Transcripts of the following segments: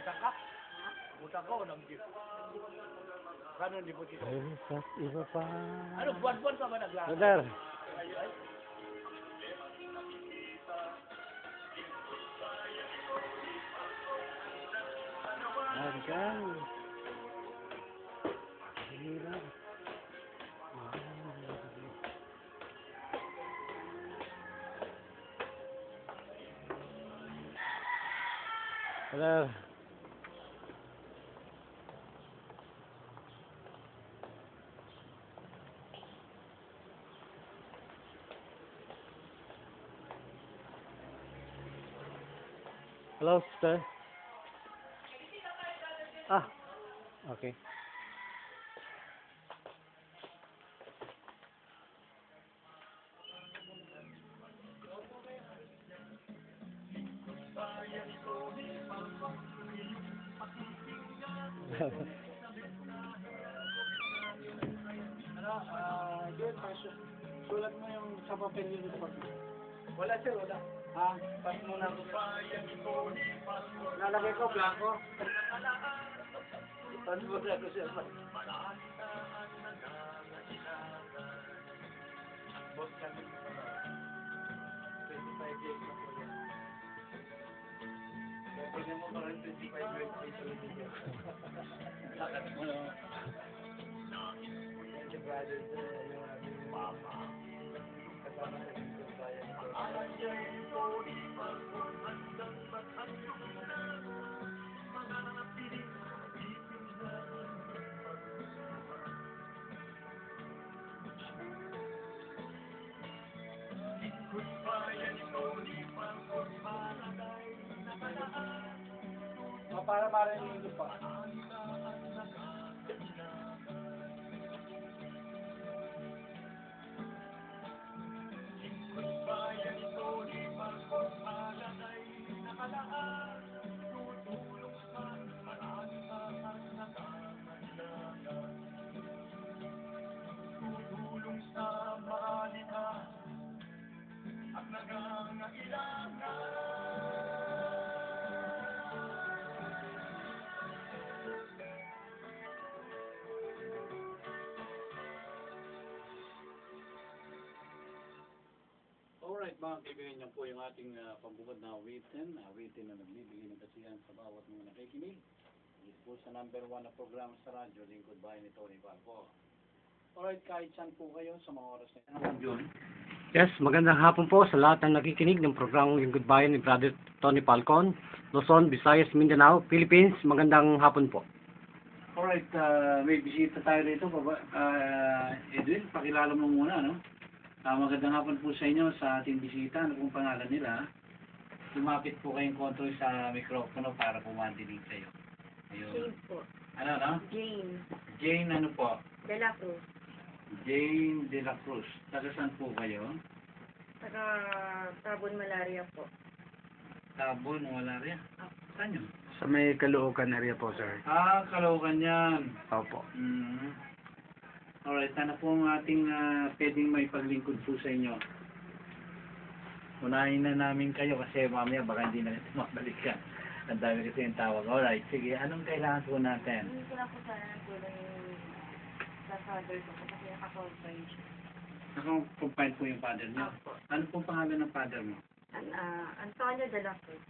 Utang ka? Utang ka o nag-gift? Kano di po dito? Ay, iba pa. Ano, buwan-buwan ka ba naglakad? Brother. Ay. Hanggang. Hirap. Brother. Hello, sister. Ah, okay. Yun, pasok. Sulat mo yung sa papel yun sa papel. Wala sir, wala. Ha? Pas mo na. Lalagay ko, blanco. Pas mo na ko sir. Boss kami. 25 days na po yan. Kaya tingnan mo parang 25 days na ito. Lakad mo na. The brothers, yung ating mama. Kasama sa dito bayan ko. Para marinig pa. Alright mga kaibigan, yan po yung ating pambukod na awitin na nagbibigay ng kasiyahan sa bawat mga nakikinig. Dito po sa number 1 na programa sa radyo, Lingkod Bayan ni Tony Falco. Alright, kahit saan po kayo sa mga oras na yan. Ano June? Yes, magandang hapon po sa lahat ng nakikinig ng programang Yung Goodbye ni Brother Tony Falcon, Luzon, Visayas, Mindanao, Philippines. Magandang hapon po. Alright, may bisita tayo rito. Edwin, pakilala mo muna, no? Magandang hapon po sa inyo sa ating bisita. Ano pong pangalan nila? Lumapit po kayong kontrol sa mikropono para pumandinig kayo. Ayun. Jane po. Ano, no? Jane. Jane, ano po? De La Cruz. Jane de la Cruz. Taga saan po kayo? Taga Tabon, Malaria po. Tabon, Malaria. Saan yun? Sa may Caloocan area po, sir. Caloocan yan. Opo. Alright, ano po ang ating pwedeng may paglingkod po sa inyo? Unahin na namin kayo kasi mamaya baka hindi na ito mabalikan. Ang dami kasi yung tawag. Alright, sige. Anong kailangan po natin? Hindi ko lang po sana ng tulong sa father ko kasi naka-confine siya. Naka-confine po yung father niyo? Opo. Ano pong pangalan ng father mo? Antonio de la Cruz.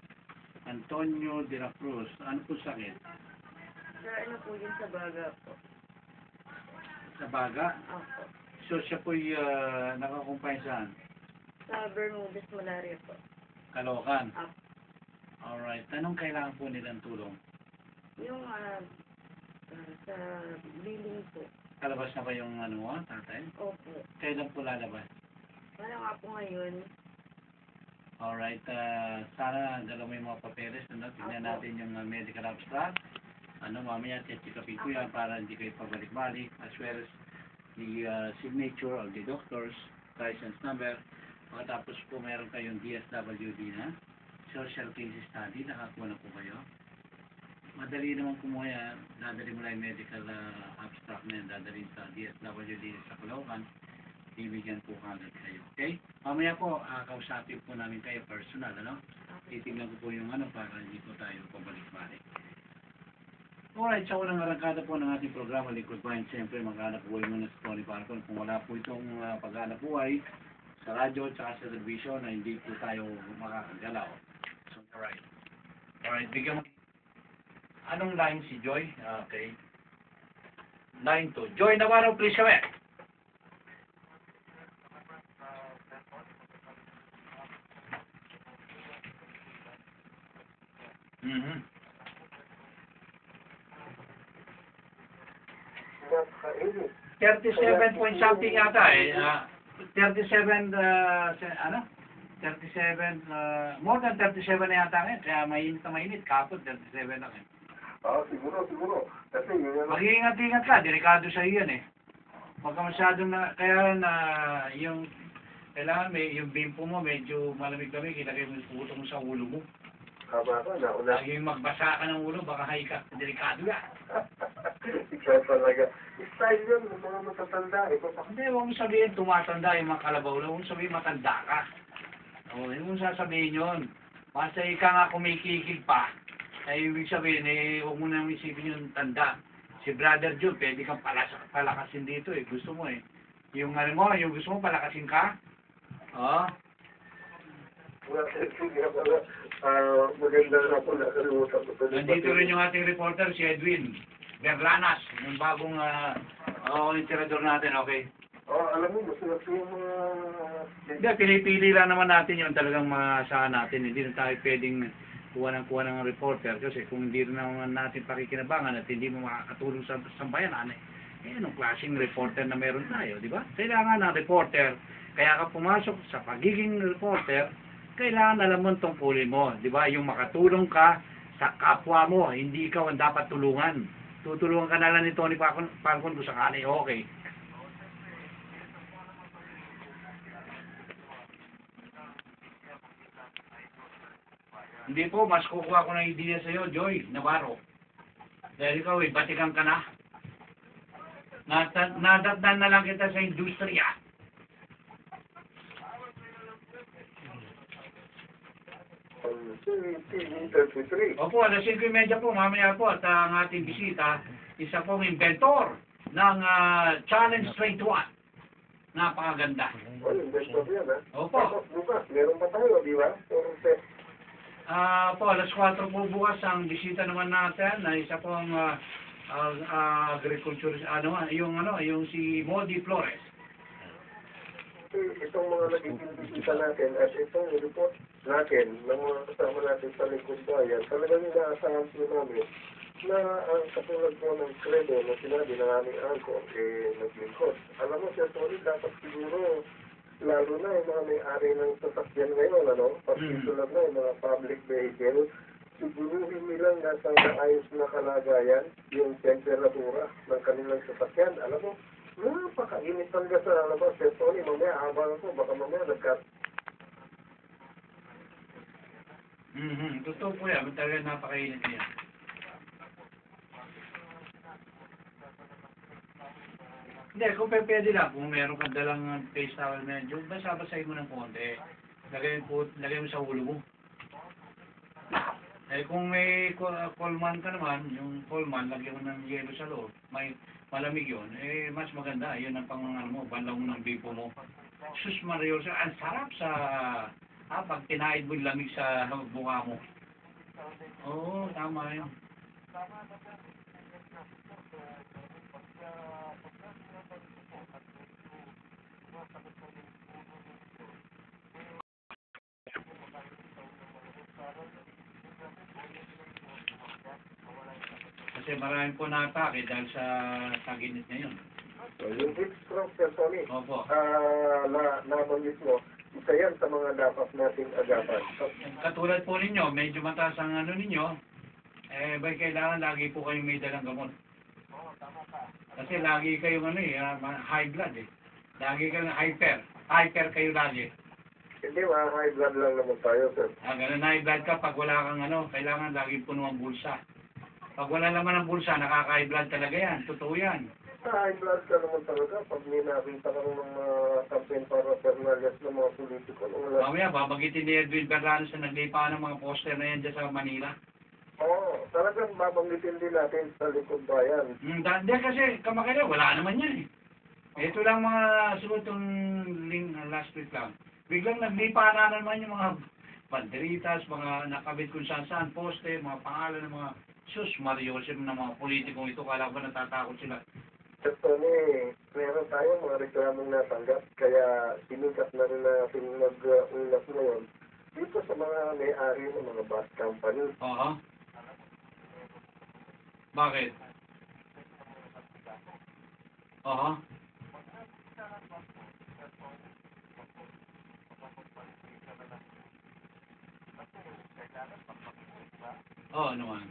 Antonio de la Cruz. Ano po sakit? Sir, ano po yun sa baga po? Sa baga? Opo. So siya po naka-confine saan? Sa Bermudez, Malaria po. Caloocan? Opo. Alright. Anong kailangan po nilang tulong? Yung sa billing po. Kalabas na ba yung tatay? Opo. Kailan po lalabas? Wala nga po ngayon. Alright, sana dala mo yung mga papeles, tignan natin yung medical abstract. Mamaya check-upin ko yan para hindi kayo pabalik-balik, as well as the signature of the doctor's license number. Pagkatapos po meron kayong DSWD na, social case study, nakakuha na po kayo. Madali naman kumuha yan, dadali mo lang yung medical abstract na yan, dadali sa DSWD sa Caloocan. Bibigyan po kagad kayo. Okay? Mamaya po, kausapin po namin kayo personal, Titignan ko po yung para hindi po tayo pabalik-balik. Alright, sa unang arangkada po ng ating programa, Liquid Mind, siyempre maghanap buhay muna sa Tony Falcon. Kung wala po itong paghanap buhay sa radyo at sa television, na hindi po tayo makakagalaw. So, alright. Alright, bigyan mo. Anong line si Joy? Okay. Line 2. Joy Navarro, please come here. Mm-hmm. 37 point something yata eh. 37, ano? 37, more than 37 na yata ngayon. Kaya mainit na mainit. Kapot, 37 lang eh. Siguro. Kasi yun yung... Mag-iingat-ingat ka. Delikado sa iyo yan eh. Huwag ka masyadong kaya na yung, kailangan yung bimpo mo medyo malamig-lamig. Ilagay mo yung puto mo sa ulo mo. Haba ka, nauna. Lagi yung magbasa ka ng ulo, baka high ka. Delikado yan. Ikaw talaga. Style yun, ng mga matatanda. Hindi, huwag mo sabihin tumatanda yung mga kalabaw na. Huwag mo sabihin matanda ka. O, hindi mo sasabihin yun. Basta ika nga kumikikig pa. Ay, ibig sabihin, huwag mo nang isipin yung tanda. Si Brother Jun, pwede kang palakasin dito eh. Gusto mo eh. Yung ano mo, yung gusto mo palakasin ka. Oo. Maganda na po nakalimutan ko. Nandito rin yung ating reporter, si Edwin Berlanas. Yung bagong literador natin, okay? Alam mo, masarap yung mga... Hindi, pinipili lang naman natin yung talagang maasahan natin. Hindi na tayo pwedeng kuha ng reporter kasi kung hindi rin naman natin pakikinabangan at hindi mo makakatulong sa sambayanan, anong klaseng reporter na meron tayo, di ba? Kailangan ng reporter, kaya ka pumasok sa pagiging reporter, kailangan alam mo tungkulin mo, di ba? Yung makatulong ka sa kapwa mo, hindi ikaw ang dapat tulungan. Tutulungan ka na lang ni Tony Falcon kung sakali, okay. Hindi po, mas kukuha ko ng ideya sa iyo, Joy Navarro. Dahil ikaw batikan ka na. Nadatnan na lang kita sa industriya. Opo, alas 5:30 po, mamaya po, at ang ating bisita, isa pong inventor ng Challenge 21. Napakaganda. Investor yan, ha? Opo. Bukas, meron pa tayo, di ba? Po, alas 4 po bukas ang bisita naman natin na isa pong agriculture, yung si Modi Flores. Itong mga nagiging bisita natin at itong report natin ng mga kasama natin sa Liquid Bayan, talagang inaasahan po namin na ang katulad po ng credo na sinabi ng aming angkor, naglingkod. Alam mo, Sir Tony, dapat siguro lalo na yung mga may-ari ng sasakyan ngayon, particular na yung mga public vehicle, siguruhin nilang nasa maayos na kalagayan yung temperatura ng kanilang sasakyan. Alam mo, napakainit talaga sa labas. Sir Tony, mamaya habang ako, baka mamaya nagkat. Totoo po yan, talaga napakainit yan. Hindi, kung pwede lang, kung meron kang dalang face towel medyo, basa-basahin mo ng konti. Lagay mo sa ulo mo. Kung may coleman ka naman, yung coleman, lagyan mo ng yelo sa loob. May malamig yun, mas maganda. Yun ang pangangal mo, banlaw mo ng bipo mo. Sus Mario, ang sarap sa... pag tinaid mo yung lamig sa buka mo. Oo, tama yun. Kasi marami po na-atake dahil sa taginit ngayon. Yung heat stroke, Sir Tony, Opo. nabanggit mo, isa yan sa mga dapat nating agapan. Katulad po ninyo, medyo mataas ang ninyo, kailangan lagi po kayong may dalang gamot. Kasi lagi kayong high blood eh. Lagi kayong hyper kayo lagi. Hindi, mga high blood lang naman tayo, sir. Ganun high blood ka pag wala kang kailangan lagi puno ang bulsa. Pag wala naman ang bulsa, nakaka-high blood talaga yan. Totoo yan. Sa high blood ka naman talaga pag may nakita ka ng mga campaign para Fernandez ng mga politiko. Mamaya, babagitin ni Edwin Berlanos na naglipa ng mga poster na yan dyan sa Manila. Oo, talagang babanggitin din natin sa likod bayan. Hindi kasi kamakailan, wala naman yan eh. Ito lang mga suot yung last week lang. Biglang naglipa na naman yung mga banderitas, mga nakabit kung saan poste, mga pangalan ng mga sus, Mariosem ng mga politikong ito. Kala ko ba natatakot sila? Tony, meron tayong mga reklamong natanggap, kaya sinikat na rin natin mag-unlap ngayon dito sa mga may-ari ng mga bus company. Oo. Bakit? Oo. Oo naman.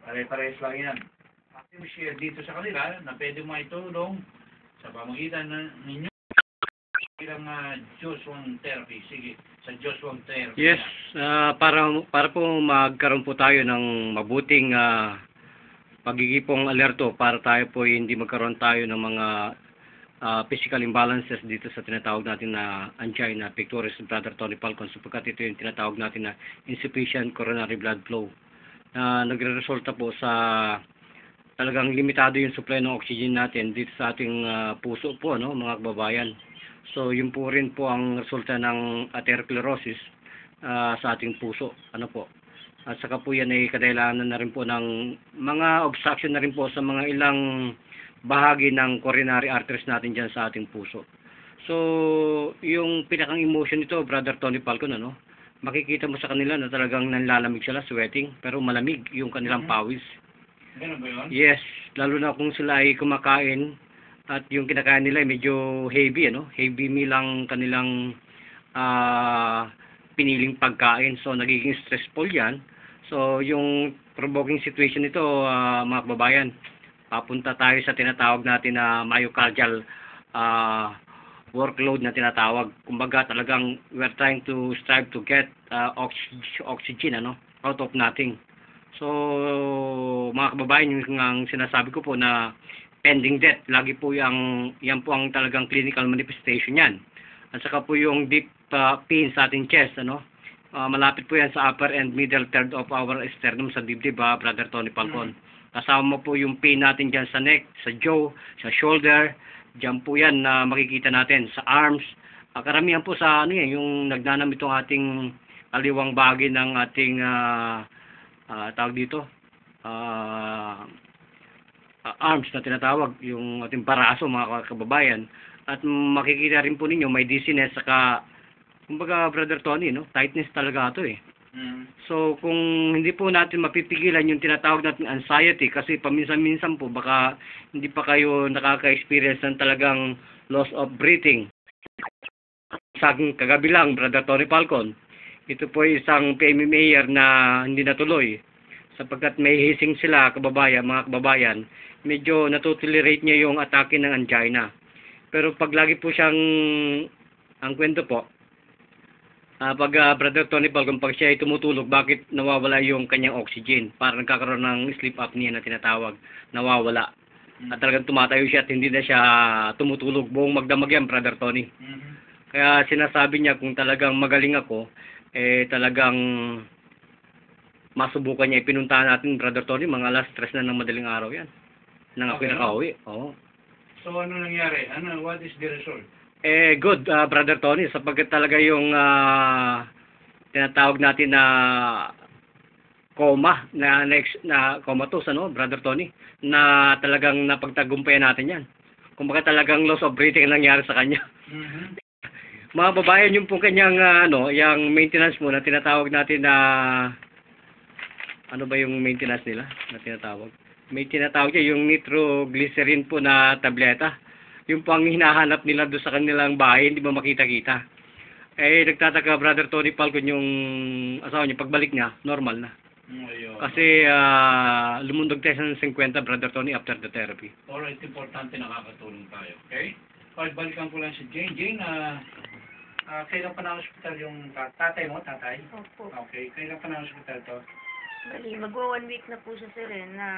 Pare-pares lang yan. Share dito sa kanila na pwede mo itulong sa pamagitan ninyo bilang Joshua Therapy. Sige, sa Joshua Therapy. Yes, para po magkaroon po tayo ng mabuting pagigipong alerto para tayo po hindi magkaroon tayo ng mga physical imbalances dito sa tinatawag natin na angina pectoris Brother Tony Falcon, sapagkat ito yung tinatawag natin na insufficient coronary blood flow na nagre-resulta po sa talagang limitado yung supply ng oxygen natin dito sa ating puso po, no, mga kababayan. So yun po rin po ang resulta ng atherosclerosis sa ating puso, ano po. At saka po yan ay kadahilanan na rin po ng mga obstruction na rin po sa mga ilang bahagi ng coronary arteries natin dyan sa ating puso. So yung pinakang emotion nito, Brother Tony Falcon, ano, makikita mo sa kanila na talagang nanlalamig sila, sweating, pero malamig yung kanilang pawis. Ganun ba yun? Yes, lalo na kung sila ay kumakain at yung kinakain nila ay medyo heavy, ano? Heavy meal ang kanilang piniling pagkain. So nagiging stressful 'yan. So yung provoking situation nito, mga kababayan, papunta tayo sa tinatawag natin na myocardial workload na tinatawag. Kumbaga talagang we're trying to strive to get oxygen, ano, out of nothing. So, mga kababayan, yung ang sinasabi ko po na pending death, lagi po yan po ang talagang clinical manifestation yan. At saka po yung deep pain sa ating chest, ano, malapit po yan sa upper and middle third of our sternum sa dibdib, Brother Tony Falcon. Kasama po yung pain natin dyan sa neck, sa jaw, sa shoulder, dyan po yan na makikita natin sa arms. Karamihan po sa ano yan, yung nagnanam itong ating kaliwang bahagi ng ating tawag dito arms na tinatawag, yung ating paraso, mga kababayan. At makikita rin po ninyo may dizziness, saka kumbaga, Brother Tony, no, tightness talaga ito eh. So kung hindi po natin mapipigilan yung tinatawag natin anxiety, kasi paminsan-minsan po baka hindi pa kayo nakaka-experience ng talagang loss of breathing. Sa kagabi lang, Brother Tony Falcon, ito po isang PMA mayor na hindi natuloy sapagkat may hising sila, mga kababayan, medyo natutolerate niya yung atake ng angina. Pero pag lagi po siyang, ang kwento po, pag Brother Tony Falcon, pag siya ay tumutulog, bakit nawawala yung kanyang oxygen? Parang nagkakaroon ng sleep apnea na tinatawag, nawawala. At talagang tumatayo siya at hindi na siya tumutulog. Buong magdamag yan, Brother Tony. Kaya sinasabi niya, kung talagang magaling ako, talagang masubukan niya. Ipinuntahan natin, Brother Tony, mga alas 3 na ng madaling araw yan. Nang ako nakauwi. Oo. So ano nangyari? What is the result? Good, Brother Tony, sapagkat talaga yung tinatawag natin na coma, na comatose, ano, Brother Tony, na talagang napagtagumpayan natin yan. Kumbaga talagang loss of breathing ang nangyari sa kanya. Mga babayan, yung pong kanyang yung maintenance mo na tinatawag natin na ano ba yung maintenance nila na tinatawag? May tinatawag niya yung nitroglycerin po na tableta. Yung po ang hinahanap nila doon sa kanilang bahay, hindi ba makita-kita. Nagtataka, Brother Tony Falcon, yung asawa niya, pagbalik niya, normal na. Kasi lumundog tayo sa 50, Brother Tony, after the therapy. Alright, importante nakakatulong tayo. Okay? Balikan ko lang si Jane. Jane, Kailan pa na hospital yung tatay mo, tatay? Opo. Okay, kailan pa na hospital to? Bali, magwa 1 week na po siya sir na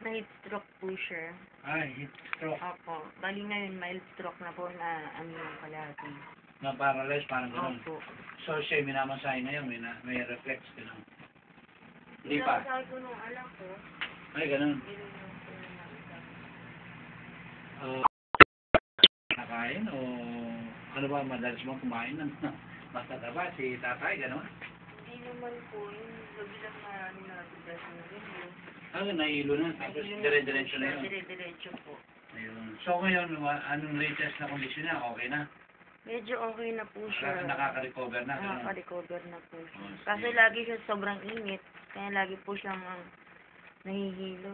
heat stroke po siya. Ay, heat stroke. Opo. Bali ngayon, mild stroke na po na ano yung kalahati. Na-paralyze, parang gano'n. Opo. So, siya minamasahe na yun, may reflex gano'n. Hindi pa. Sabi ko nung anak ko, Ay, gano'n. yun yung Nakain o ano ba, madalas mo kumain ng matataba, si tatay, gano'n? hindi naman po, yung gabi lang na ano na bigas na rin. Nahilo na, tapos dire-diretso na yun. Dire-diretso po. Ayun. So, ngayon, anong latest na kondisyon niya? Okay na? Medyo okay na po siya. Nakaka-recover na, gano'n? Nakaka-recover na po siya. Oh, Kaso sige. lagi siya sobrang init, kaya lagi po siyang nahihilo.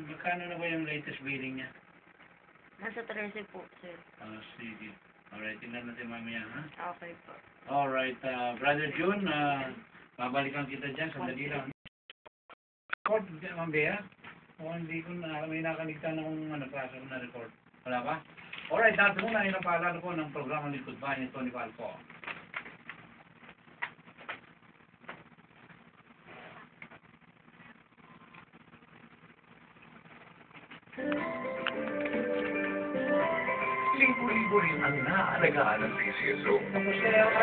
Magkano na ba yung latest billing niya? Nasa 13 po, sir. Sige. Alright, tingnan natin mamaya, ha? Okay po. Alright, Brother June, babalikan kita dyan, sandali lang. Record, Ma'am Bea? O hindi ko na, may nakaligtan akong klase na record. Wala ba? Alright, dati muna, yun ang paalala ko ng programa Likod Bayan ni Tony Falco. Libo-libo rin ang naaalagaan ng PCSO. Tapos kaya yung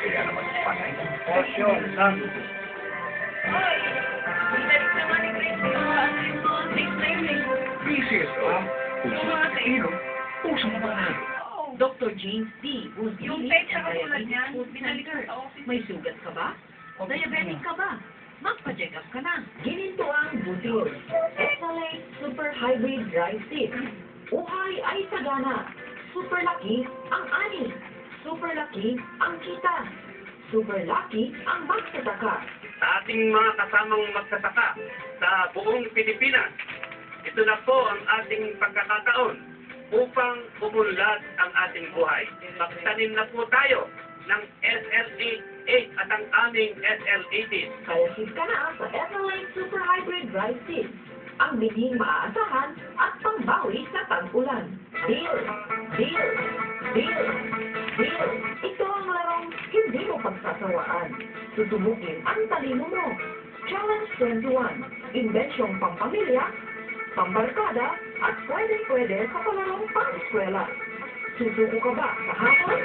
Kaya naman panay ang portion, son. PCSO. Puso sa Pilipino, puso na manalo. Dr. James D. was Yung leading peksa and katulad diabetes niyan, food binalik center. ko sa office. May sugat ka ba? O diabetic ka ba? Magpa-check up ka na. Ginito ang Butrol. Excellent Super Hybrid Rice Seed. Uhay ay sagana. Super laki ang ani. Super laki ang kita. Super laki ang magsasaka. Sa ating mga kasamang magsasaka sa buong Pilipinas. Ito na po ang ating pagkakataon upang umunlad ang ating buhay. Magtanim na po tayo ng SLA8 at ang aming SL18. Kaya seed ka na sa Excellent Super Hybrid Rice Seed. Ang bining maaasahan at pangbawi sa tag-ulan. Deal! Deal! Deal! Deal! Ito ang larong hindi mo pagsasawaan. Susubukin ang talino mo. Challenge 21. Inbensyong pampamilya, pambarkada, at pwede-pwede sa palarong pang-eskwela. Susuko ka ba sa hapon?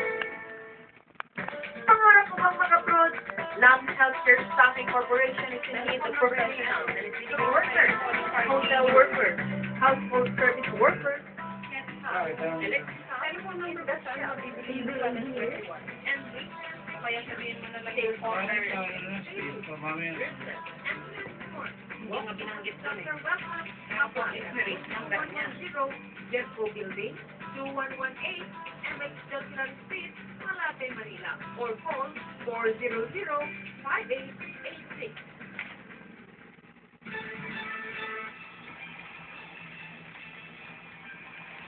Pangarap mo bang mag-abroad? Lam Healthcare Staffing Corporation is in need of professionals and city workers, hotel workers, household service workers, telephone number that's and kaya sabihin mo na lang yung order. Mga binanggit doon eh. Tapos is number niya. Jeffco Building, 2118 MX Johnson Street, Malate, Manila. Or call 400-5886.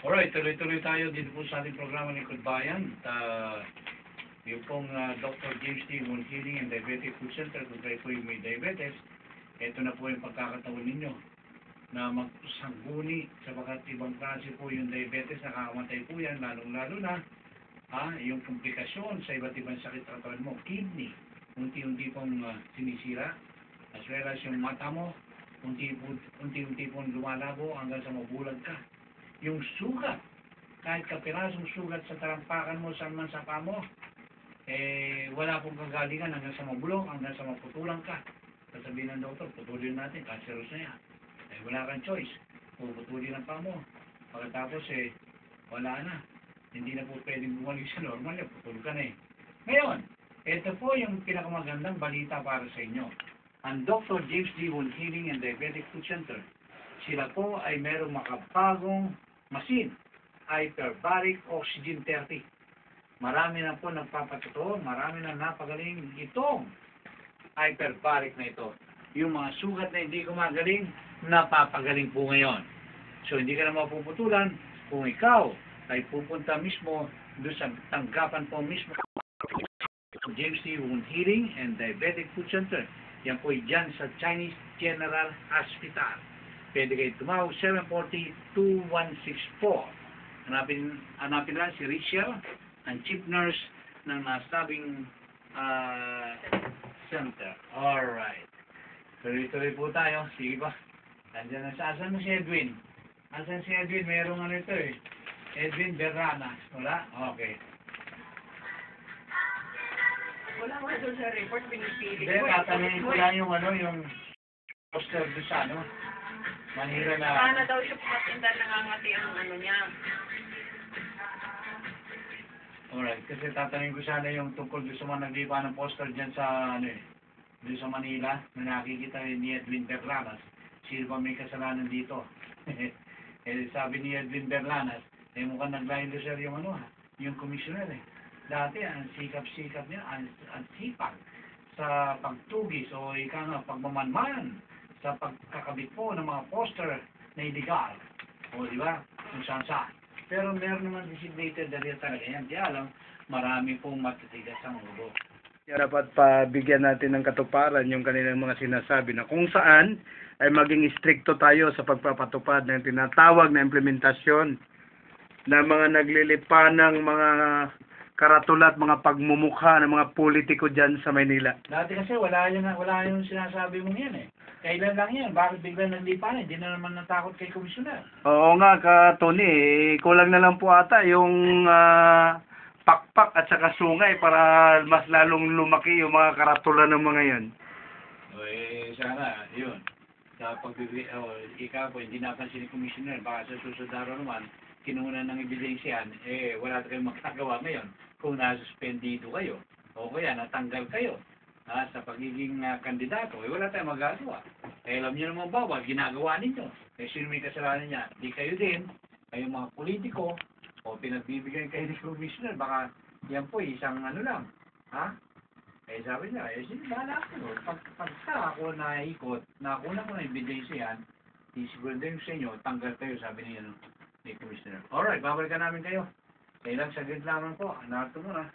Alright, tuloy-tuloy tayo dito po sa ating programa Likod Bayan. Yung pong Dr. James D. Wound Healing and Diabetic Food Center, kung kayo po yung may diabetes, ito na po yung pagkakataon ninyo na magsangguni sapagkat ibang klase po yung diabetes, nakakamatay po yan, lalong-lalo na yung komplikasyon sa iba't ibang sakit katawan mo, kidney, unti-unti pong sinisira, as well as yung mata mo, unti-unti pong lumalabo hanggang sa mabulag ka. Yung sugat, kahit kapirasong sugat sa tarampakan mo, saan man sa paa mo, wala pong kagalingan hanggang sa mabulok, hanggang sa maputulang ka. Sasabihin ng doktor, putulin natin, cancerous na yan. Wala kang choice. Puputulin ang paa mo. Pagkatapos, wala na. Hindi na po pwedeng bumalik sa normal, putulog ka na eh. Ngayon, ito po yung pinakamagandang balita para sa inyo. Ang Dr. James D. Wound Healing and Diabetic Food Center, sila po ay merong makabagong machine, Hyperbaric Oxygen 30. Marami na po nagpapatotoo, marami na napagaling itong hyperbaric na ito. Yung mga sugat na hindi gumagaling, napapagaling po ngayon. So hindi ka na mapuputulan kung ikaw ay pupunta mismo doon sa tanggapan po mismo James D. Wound Healing and Diabetic Food Center. Yan po dyan sa Chinese General Hospital. Pwede kayo tumawag 740-2164. Hanapin lang si Richelle ang chief nurse ng nasabing center. Alright. Tuloy-tuloy po tayo. Sige ba? Nandiyan na sa asan mo si Edwin? Asan si Edwin? Merong ano ito eh. Edwin Berranas. Wala? Okay. Wala mo doon sa report, pinipili Hindi, tatanungin ko lang yung ano, yung poster doon sa ano. Manila na... Sana daw siya pumatinda nangangati ang ano niya. Alright, kasi tatanungin ko sana yung tungkol doon sa mga naglipa ng poster dyan sa ano eh. Doon sa Manila, na nakikita ni Edwin Berlanas. Sino ba may kasalanan dito? Eh, sabi ni Edwin Berlanas, eh mukhang naglaylo sir yung ano yung commissioner eh. Dati, ang sikap-sikap niya, ang sipag sa pagtugis o ika nga, pagmamanman sa pagkakabit po ng mga poster na illegal. O, di ba? Kung saan-saan. Pero meron naman designated na rin talaga yan. Di alam, marami pong matitigas ang ulo. Kaya dapat pabigyan natin ng katuparan yung kanilang mga sinasabi na kung saan ay maging stricto tayo sa pagpapatupad ng tinatawag na implementasyon ng mga naglilipanang mga karatulat, mga pagmumukha ng mga politiko dyan sa Maynila. Dati kasi wala yung sinasabi mong yan eh. Kailan lang yan? Bakit bigla nanlipan? Hindi na naman natakot kay komisyoner. Oo nga ka, Tony, kulang na lang po ata yung pakpak at saka sungay para mas lalong lumaki yung mga karatula ng mga yan. O eh, sana, yun. Sa ikaw po, hindi napansin ni komisyoner, baka sa susunod araw naman, kinuha ng ebidensyan, eh, wala kayong magkagawa ngayon kung nasuspendido kayo. O kaya, natanggal kayo. Sa pagiging kandidato, eh wala tayong magagawa. Eh alam niyo naman bawal, ginagawa ninyo. Eh sino may kasalanan niya? Di kayo din, kayong mga politiko, o pinagbibigyan kayo ni commissioner, baka yan po isang ano lang. Ha? Eh sabi niya, eh sino bahala ako. Pagka ako naikot, nakuha ko na ebidensya yan, isiguro din sa inyo, tanggal kayo, sabi niya ni commissioner. Alright, babalikan namin kayo. Kailang saglit lamang po, narito muna.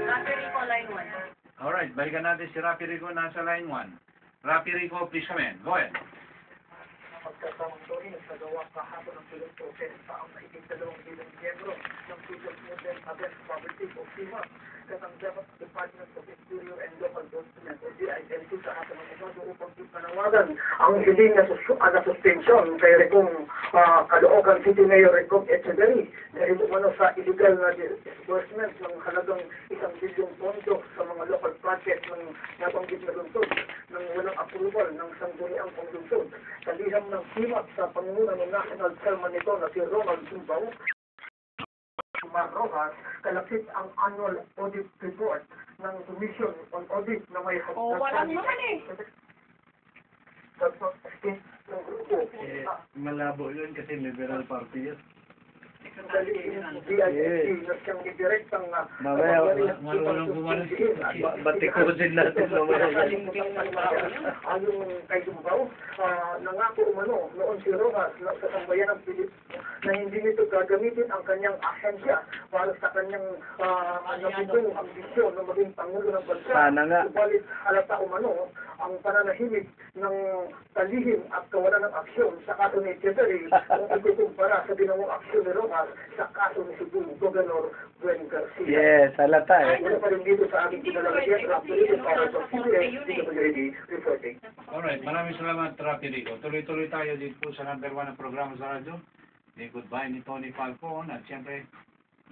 Rapi Rico, line 1. Alright, balikan natin si Rapi Rico nasa line 1. Rapi Rico, please come in. Go ahead. Pagkasamang ito rin sa gawa kahapon ng tulong proses sa ang naiting 2 bilang miyembro ng People's Movement Against Poverty o PIMA katanggapan ng Department of Interior and Local Government o DILT sa ating mga ito upang panawagan ang hiling na suspension kay Recong Caloocan City Mayor Recong Echeverry dahil umano sa illegal na disbursement ng halagang 1 bilyong pondo sa mga local project ng nabanggit na lungsod ng walang approval ng sangguniang panglungsod. Kaliham ng PIMA sa pangunguna ng National Chairman nito na si Ronald Sumbao Rojas, kalapit ang annual audit report ng Commission on Audit na may walang naman eh. ng grupo. Malabo yun kasi liberal party yun. DILT na siyang direktang Mamaya, marunong gumano. batikusin natin mamaya yan. Ayon kay Sumbao, nangako umano noon si Rojas sa sambayan ng Pilipinas na hindi nito gagamitin ang kanyang ahensya para sa kanyang nabugong ambisyon na maging Pangulo ng Bansa. Sana nga. Subalit halata umano ang pananahimik ng talihim at kawalan ng aksyon sa kaso ni Echeverry kung ikukumpara sa ginawang aksyon ni Rojas sa kaso ni Cebu Governor Gwen Garcia. Yes, halata eh. Una pa rin dito sa ating pinalagyan ng Pilipinas para sa CBS, dito po reporting. Alright, maraming salamat, Rapi Rico. Tuloy-tuloy tayo dito po sa number 1 na programa sa radyo. The Goodbye ni Tony Falcon. At siyempre,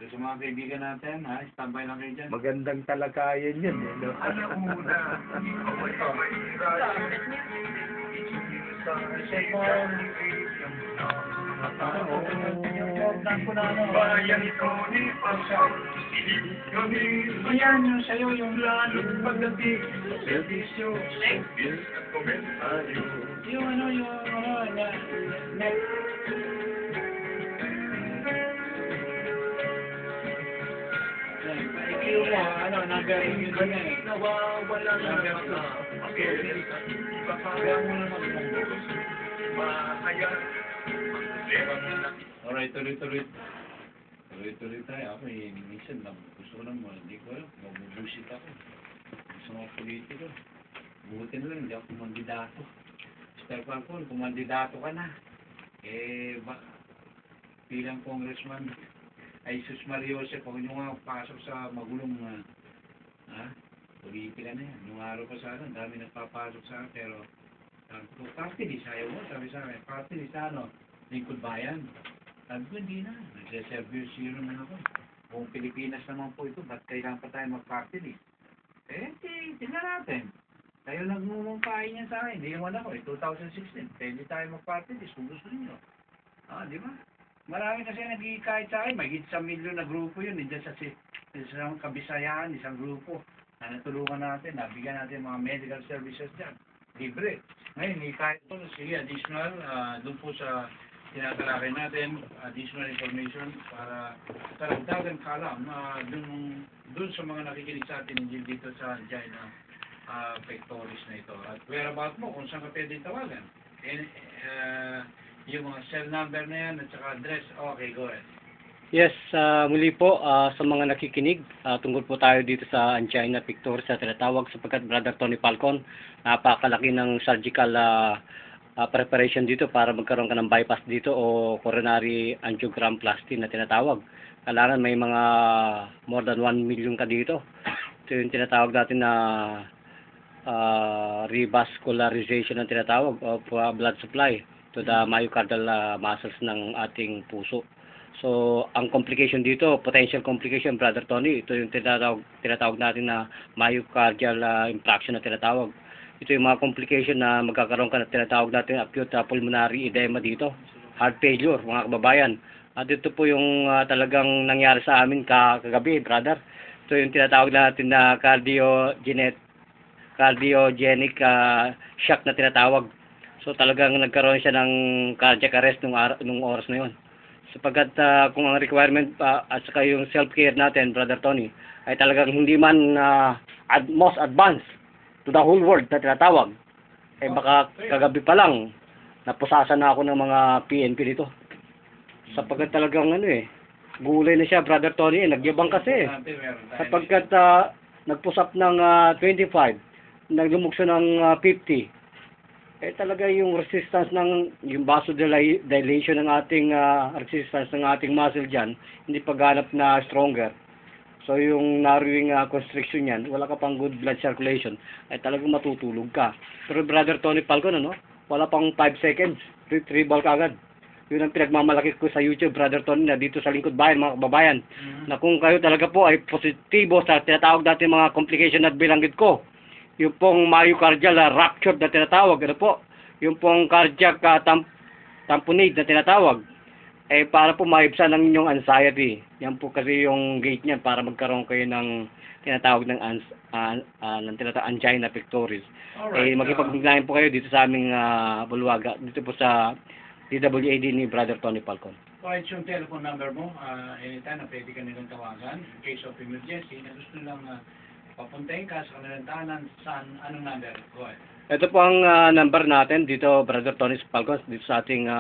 doon sa mga kaibigan natin, standby lang kayo dyan. Magandang talakayan yun. Eh, no? Bayan ko ni Pasang, Ayan yung sa'yo yung lalong pagdating sa servisyo, service at komentaryo. yung next. Yung nagaling yun din eh. Nawawala na Number mga papeles at iba pa Kaya mo naman bumbos. Mahaya, ang problema nila. Alright, tuloy-tuloy. Tuloy-tuloy tayo. Ako minsan gusto ko naman, hindi ko alam. Mabubusit ako. Sa mga politiko. Buti na lang, hindi ako kumandidato. Mr. Falcon, kumandidato ka na. bilang congressman, ay sus Mario Jose, huwag nyo nga pasok sa magulong politika na yan. Nung araw pa sa akin, dami nagpapasok sa akin, pero party list, ayaw mo, sabi sa akin, party list lingkod bayan. Sabi ko, hindi na, nagre-serve zero na ako. Kung Pilipinas naman po ito, ba't kailangan pa tayo mag-party list? Tingnan natin. Kayo nagmumumpahin niya sa akin, hindi naman ako, 2016, pwede tayo mag-party list kung gusto niyo. Di ba? Marami kasi nagkikahit sa akin, may hit sa milyon na grupo yun, dyan sa isang Kabisayaan, isang grupo, na natulungan natin, nabigyan natin mga medical services dyan, libre. Ngayon, kahit po, sige, additional, doon po sa tinatalakay natin, additional information para karagdagan kalam na doon sa mga nakikinig sa atin dito sa Angina Pectoris na ito. At whereabout mo, kung saan ka pwede tawagan. Yung mga cell number na yan at saka address. Okay, go ahead. Yes, muli po sa mga nakikinig, tungkol po tayo dito sa Angina Pectoris na tinatawag sapagkat Brother Tony Falcon, napakalaki ng surgical preparation dito para magkaroon ka ng bypass dito o coronary angiogramoplasty na tinatawag. Kailangan may mga more than 1 million ka dito. Ito yung tinatawag natin na revascularization na tinatawag of blood supply to the myocardial muscles ng ating puso. So, ang complication dito, potential complication, Brother Tony, ito yung tinatawag natin na myocardial infarction na tinatawag. Ito yung mga complication na magkakaroon ka na tinatawag natin acute pulmonary edema dito. Heart failure, mga kababayan. At ito po yung talagang nangyari sa amin kagabi, brother. Ito yung tinatawag natin na cardiogenic shock na tinatawag. So talagang nagkaroon siya ng cardiac arrest nung oras na yun. Sapagkat kung ang requirement at saka yung self-care natin, Brother Tony, ay talagang hindi man most advanced to the whole world na tinatawag. Baka kagabi pa lang, napusasan na ako ng mga PNP dito. Sapagkat talagang gulay na siya, Brother Tony, nagyabang kasi. Sapagkat nagpusap ng 25, naglumukso ng 50. Talaga yung resistance yung vasodilation ng ating resistance ng ating muscle dyan, hindi pagganap na stronger. So yung narrowing constriction yan, wala ka pang good blood circulation, ay talagang matutulog ka. Pero Brother Tony Falcon, wala pang 5 seconds, retrieval ka agad. Yun ang pinagmamalaki ko sa YouTube, Brother Tony, na dito sa Lingkod Bayan, mga kababayan, na kung kayo talaga po ay positibo sa tinatawag natin mga complication na bilanggit ko, yung pong myocardial rupture na tinatawag, yung pong cardiac tamponade na tinatawag, para po maibsan ang inyong anxiety. Yan po kasi yung gate niyan para magkaroon kayo ng tinatawag ng angina pectoris. Makipag-ugnayan po kayo dito sa aming bulwaga, dito po sa DWAD ni Brother Tony Falcon. Kahit yung telephone number mo, anytime na pwede ka nilang tawagan, in case of emergency, na gusto nilang papuntahin ka sa kanilang tahanan, saan, anong number? Go ahead. Ito po ang number natin dito, Brother Tony Falcon, dito sa ating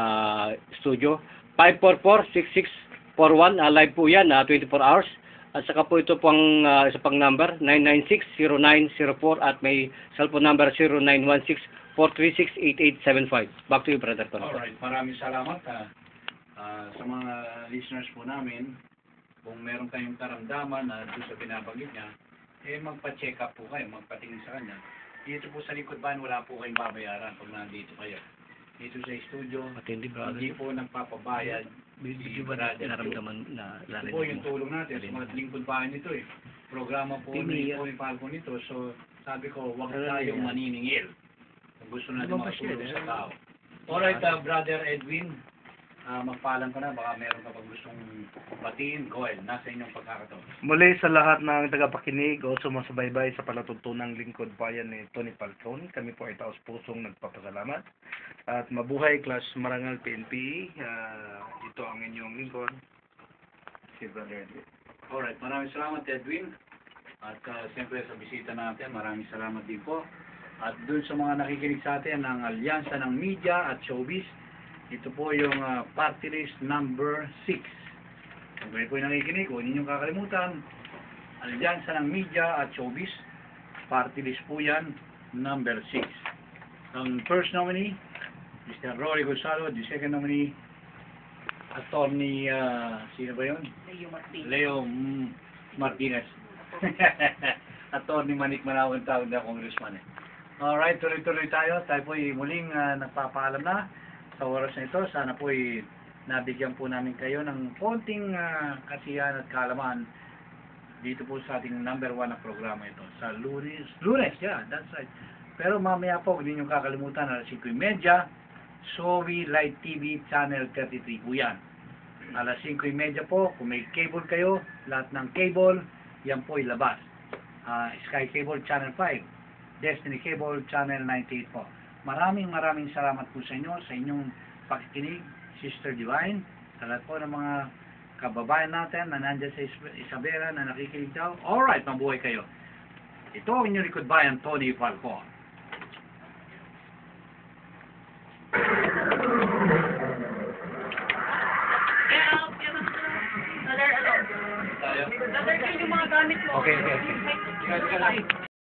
studio. 544-6641, live po yan, 24 hours. At saka po ito po ang isa pang number, 996-0904 at may cellphone number 0916-436-8875. Back to you, Brother Tony. Alright, maraming salamat sa mga listeners po namin. Kung meron kayong karamdaman na doon sa binabanggit niya, magpa-check up po kayo, magpatingin sa kanya. Dito po sa Lingkod Bayan, wala po kayong babayaran pag nandito kayo. Dito sa studio, hindi po nagpapabayad. Video ba natin naramdaman na ito po yung tulong natin sa mga Lingkod Bayan ito Programa po ni Tony Falcon ito. So, sabi ko, huwag tayong maniningil. Kung gusto natin makatulong sa tao. Alright, Brother Edwin, magpaalam ka na, baka meron ka pag gustong batiin, go ahead, nasa inyong pagkakataon. Muli sa lahat ng tagapakinig o sumasubaybay sa palatuntunang Lingkod Bayan ni Tony Falcon, kami po ay taos-pusong nagpapasalamat. At mabuhay, Class Marangal PNP, ito ang inyong lingkod, si Brother Edwin. Alright, maraming salamat Edwin. At siyempre sa bisita natin, maraming salamat din po. At dun sa mga nakikinig sa atin ng Alyansa ng Media at Showbiz, ito po yung party list number 6. Kung kayo po yung nakikinig, huwag ninyong kakalimutan. Alyansa ng Media at Showbiz, party list po yan, number 6. Ang first nominee, Mr. Rory Gonzalo. The second nominee, Attorney, sino ba yun? Leo Martinez. Attorney Manik Manaw ang tawag na congressman eh. Alright, tuloy-tuloy tayo. Tayo po'y muling nagpapaalam na sa oras na ito. Sana po'y nabigyan po namin kayo ng konting kasiyahan at kaalaman dito po sa ating number 1 na programa ito. Sa Lunes, yeah, that's right. Pero mamaya po, hindi nyo kakalimutan na 5:30, Sowi Light TV Channel 33 po yan. Alas 5:30 po, kung may cable kayo, lahat ng cable, yan po ilabas. Sky Cable Channel 5. Destiny Cable Channel 98 po. Maraming salamat po sa inyo, sa inyong pakikinig, Sister Divine, sa lahat po ng mga kababayan natin na nandiyan sa Isabela na nakikinig daw. Alright, mabuhay kayo. Ito ang inyong likod bayan, Tony Falcon. Yung mga gamit mo. Okay.